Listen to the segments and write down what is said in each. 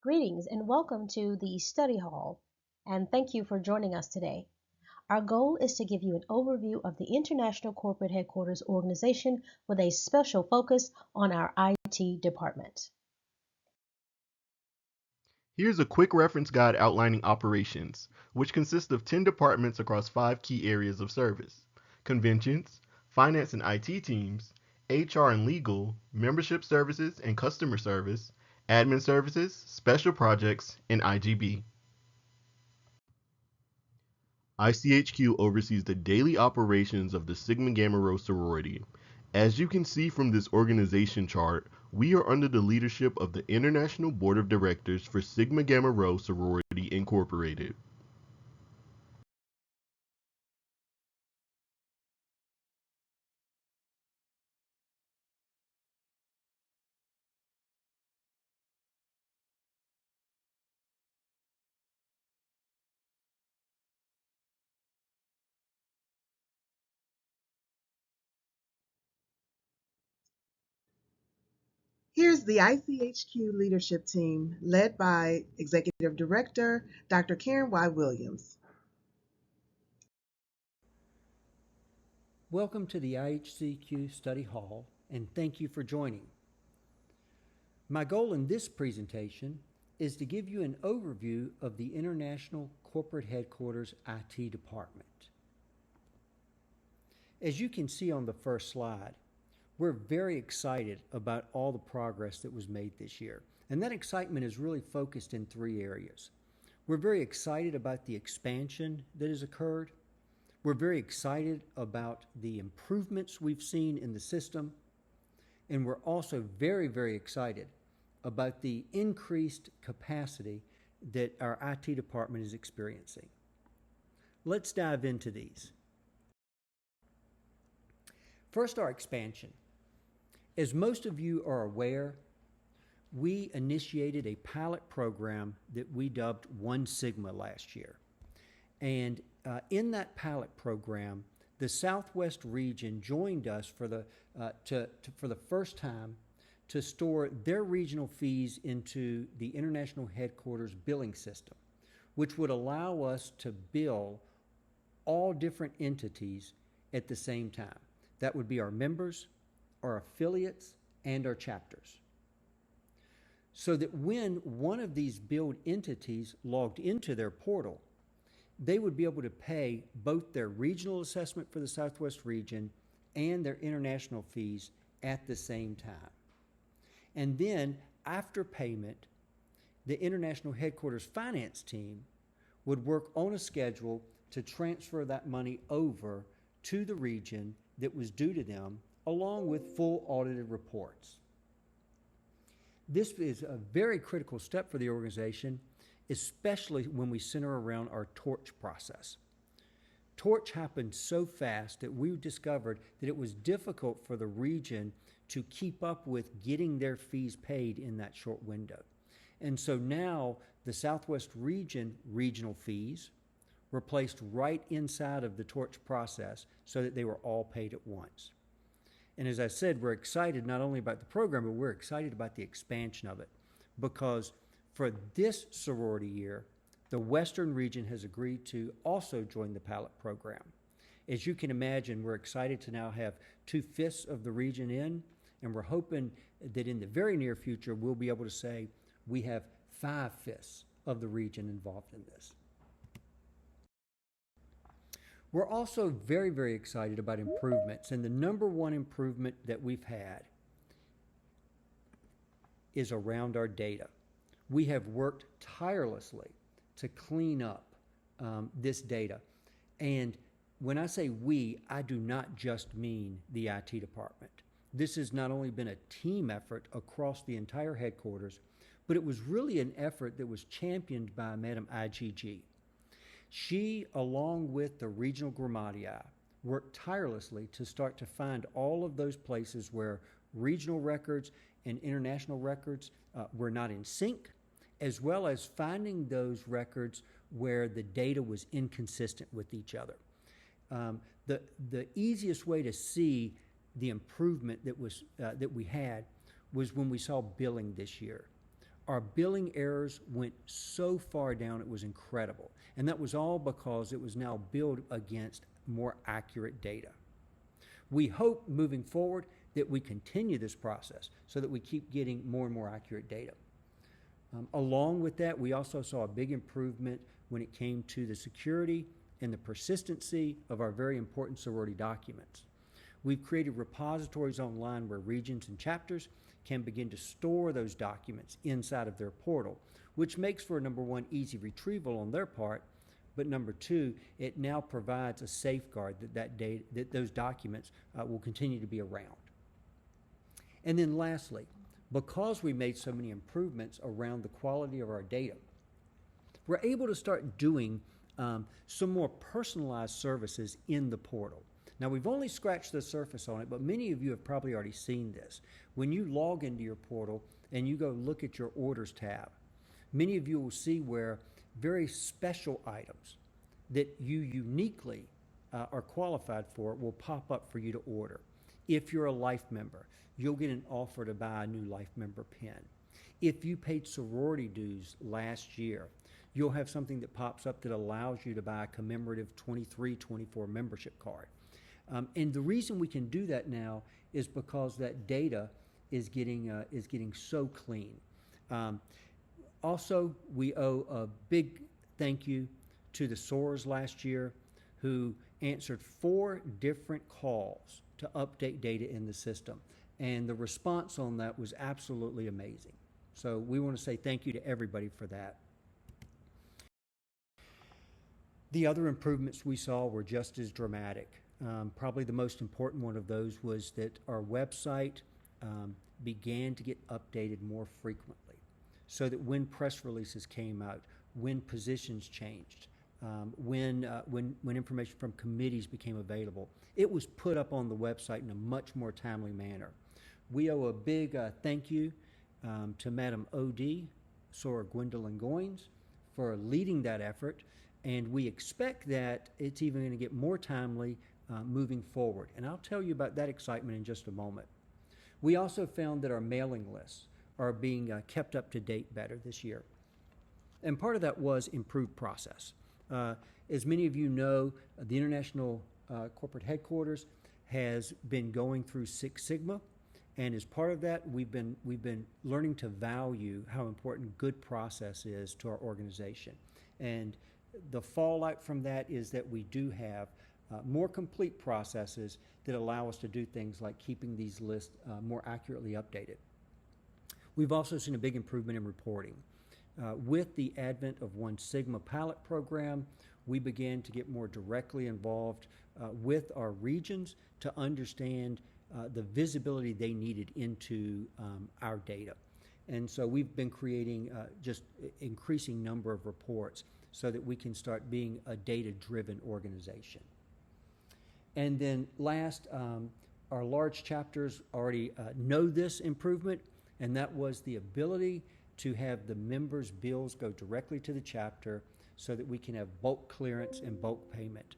Greetings and welcome to the study hall, and thank you for joining us today. Our goal is to give you an overview of the International Corporate Headquarters organization with a special focus on our IT department. Here's a quick reference guide outlining operations, which consists of 10 departments across 5 key areas of service: conventions, finance and IT teams, HR and legal, membership services and customer service, admin services, special projects, and IGB. ICHQ oversees the daily operations of the Sigma Gamma Rho sorority. As you can see from this organization chart, we are under the leadership of the International Board of Directors for Sigma Gamma Rho Sorority Incorporated. Here's the ICHQ leadership team led by Executive Director Dr. Karen Y. Williams. Welcome to the IHCQ Study Hall, and thank you for joining. My goal in this presentation is to give you an overview of the International Corporate Headquarters IT Department. As you can see on the first slide, we're very excited about all the progress that was made this year, and that excitement is really focused in 3 areas. We're very excited about the expansion that has occurred. We're very excited about the improvements we've seen in the system, and we're also very, very excited about the increased capacity that our IT department is experiencing. Let's dive into these. First, our expansion. As most of you are aware, we initiated a pilot program that we dubbed One Sigma last year. And in that pilot program, the Southwest region joined us for the first time to store their regional fees into the International Headquarters billing system, which would allow us to bill all different entities at the same time. That would be our members, our affiliates, and our chapters. So that when one of these billed entities logged into their portal, they would be able to pay both their regional assessment for the Southwest region and their international fees at the same time. And then, after payment, the International Headquarters finance team would work on a schedule to transfer that money over to the region that was due to them, along with full audited reports. This is a very critical step for the organization, especially when we center around our torch process. Torch happened so fast that we discovered that it was difficult for the region to keep up with getting their fees paid in that short window. And so now the Southwest region regional fees were placed right inside of the torch process so that they were all paid at once. And as I said, we're excited not only about the program, but we're excited about the expansion of it, because for this sorority year, the Western region has agreed to also join the pilot program. As you can imagine, we're excited to now have 2/5 of the region in, and we're hoping that in the very near future, we'll be able to say we have 5/5 of the region involved in this. We're also very, very excited about improvements, and the number one improvement that we've had is around our data. We have worked tirelessly to clean up this data. And when I say we, I do not just mean the IT department. This has not only been a team effort across the entire headquarters, but it was really an effort that was championed by Madam IGG. She, along with the regional grammatii, worked tirelessly to start to find all of those places where regional records and international records were not in sync, as well as finding those records where the data was inconsistent with each other. The easiest way to see the improvement that we had was when we saw billing this year. our billing errors went so far down, it was incredible. And that was all because it was now billed against more accurate data. We hope moving forward that we continue this process so that we keep getting more and more accurate data. Along with that, we also saw a big improvement when it came to the security and the persistency of our very important sorority documents. We've created repositories online where regions and chapters can begin to store those documents inside of their portal, which makes for, number one, easy retrieval on their part, but number two, it now provides a safeguard that those documents will continue to be around. And then lastly, because we made so many improvements around the quality of our data, we're able to start doing some more personalized services in the portal. Now, we've only scratched the surface on it, but many of you have probably already seen this. When you log into your portal and you go look at your orders tab, many of you will see where very special items that you uniquely are qualified for will pop up for you to order. If you're a Life member, you'll get an offer to buy a new Life member pin. If you paid sorority dues last year, you'll have something that pops up that allows you to buy a commemorative 23-24 membership card. And the reason we can do that now is because that data is getting so clean. Also, we owe a big thank you to the SOARs last year who answered 4 different calls to update data in the system. And the response on that was absolutely amazing. So we want to say thank you to everybody for that. The other improvements we saw were just as dramatic. Probably the most important one of those was that our website began to get updated more frequently, so that when press releases came out, when positions changed, when information from committees became available, it was put up on the website in a much more timely manner. We owe a big thank you to Madam O.D., Sora Gwendolyn Goins, for leading that effort, and we expect that it's even going to get more timely moving forward. And I'll tell you about that excitement in just a moment. We also found that our mailing lists are being kept up to date better this year. And part of that was improved process. As many of you know, the International Corporate Headquarters has been going through Six Sigma, and as part of that, we've been learning to value how important good process is to our organization. And the fallout from that is that we do have more complete processes that allow us to do things like keeping these lists more accurately updated. We've also seen a big improvement in reporting. With the advent of One Sigma pilot program, we began to get more directly involved with our regions to understand the visibility they needed into our data. And so we've been creating just increasing number of reports so that we can start being a data-driven organization. And then last, our large chapters already know this improvement, and that was the ability to have the members' bills go directly to the chapter so that we can have bulk clearance and bulk payment.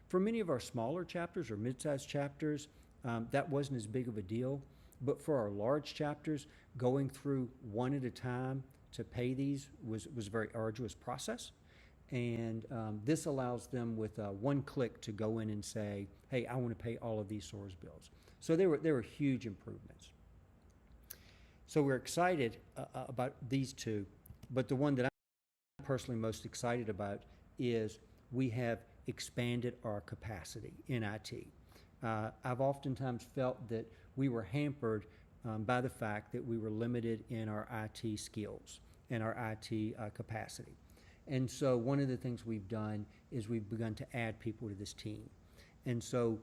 For many of our smaller chapters or mid-sized chapters, that wasn't as big of a deal, but for our large chapters, going through one at a time to pay these was a very arduous process. And this allows them with one click to go in and say, hey, I want to pay all of these SOARS bills. So there were huge improvements. So we're excited about these two, but the one that I'm personally most excited about is we have expanded our capacity in IT. I've oftentimes felt that we were hampered by the fact that we were limited in our IT skills and our IT capacity. And so one of the things we've done is we've begun to add people to this team. And so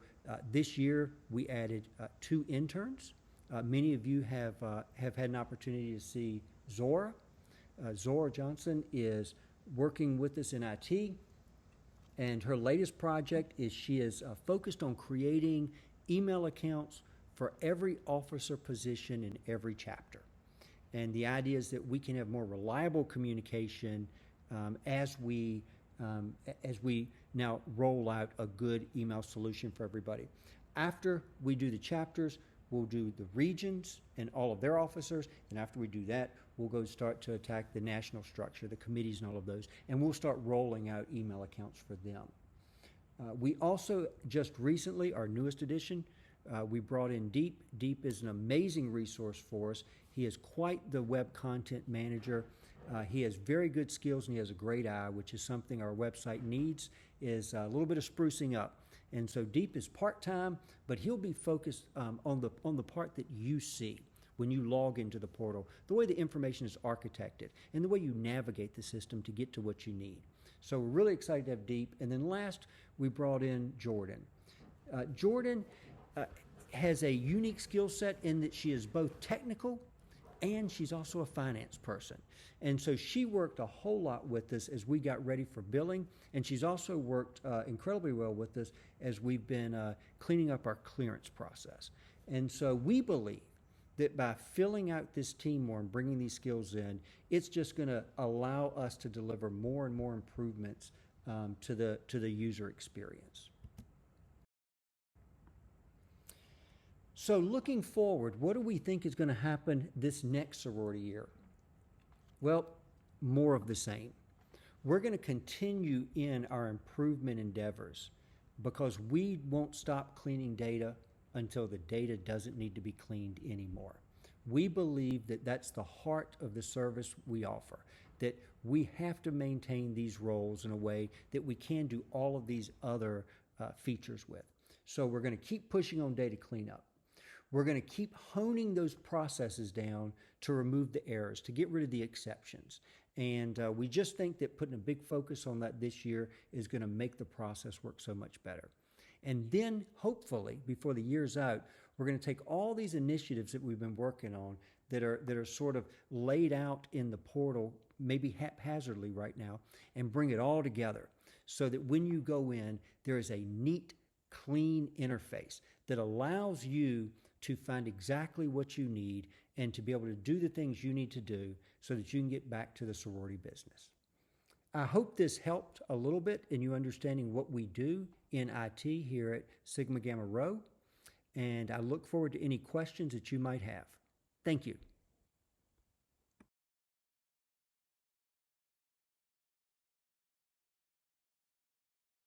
this year we added 2 interns. Many of you have had an opportunity to see Zora. Zora Johnson is working with us in IT, and her latest project is she is focused on creating email accounts for every officer position in every chapter. And the idea is that we can have more reliable communication as we now roll out a good email solution for everybody. After we do the chapters, we'll do the regions and all of their officers, and after we do that, we'll go start to attack the national structure, the committees and all of those, and we'll start rolling out email accounts for them. We also just recently, our newest edition, we brought in Deep. Deep is an amazing resource for us. He is quite the web content manager. He has very good skills and he has a great eye, which is something our website needs, is a little bit of sprucing up. And so Deep is part-time, but he'll be focused on the part that you see when you log into the portal, the way the information is architected, and the way you navigate the system to get to what you need. So we're really excited to have Deep. And then last, we brought in Jordan. Jordan has a unique skill set in that she is both technical and she's also a finance person. And so she worked a whole lot with us as we got ready for billing, and she's also worked incredibly well with us as we've been cleaning up our clearance process. And so we believe that by filling out this team more and bringing these skills in, it's just going to allow us to deliver more and more improvements to the user experience. So looking forward, what do we think is going to happen this next sorority year? Well, more of the same. We're going to continue in our improvement endeavors because we won't stop cleaning data until the data doesn't need to be cleaned anymore. We believe that that's the heart of the service we offer, that we have to maintain these roles in a way that we can do all of these other features with. So we're going to keep pushing on data cleanup. We're going to keep honing those processes down to remove the errors, to get rid of the exceptions. And we just think that putting a big focus on that this year is going to make the process work so much better. And then, hopefully, before the year's out, we're going to take all these initiatives that we've been working on that are sort of laid out in the portal, maybe haphazardly right now, and bring it all together so that when you go in, there is a neat, clean interface that allows you to find exactly what you need and to be able to do the things you need to do so that you can get back to the sorority business. I hope this helped a little bit in you understanding what we do in IT here at Sigma Gamma Rho, and I look forward to any questions that you might have. Thank you.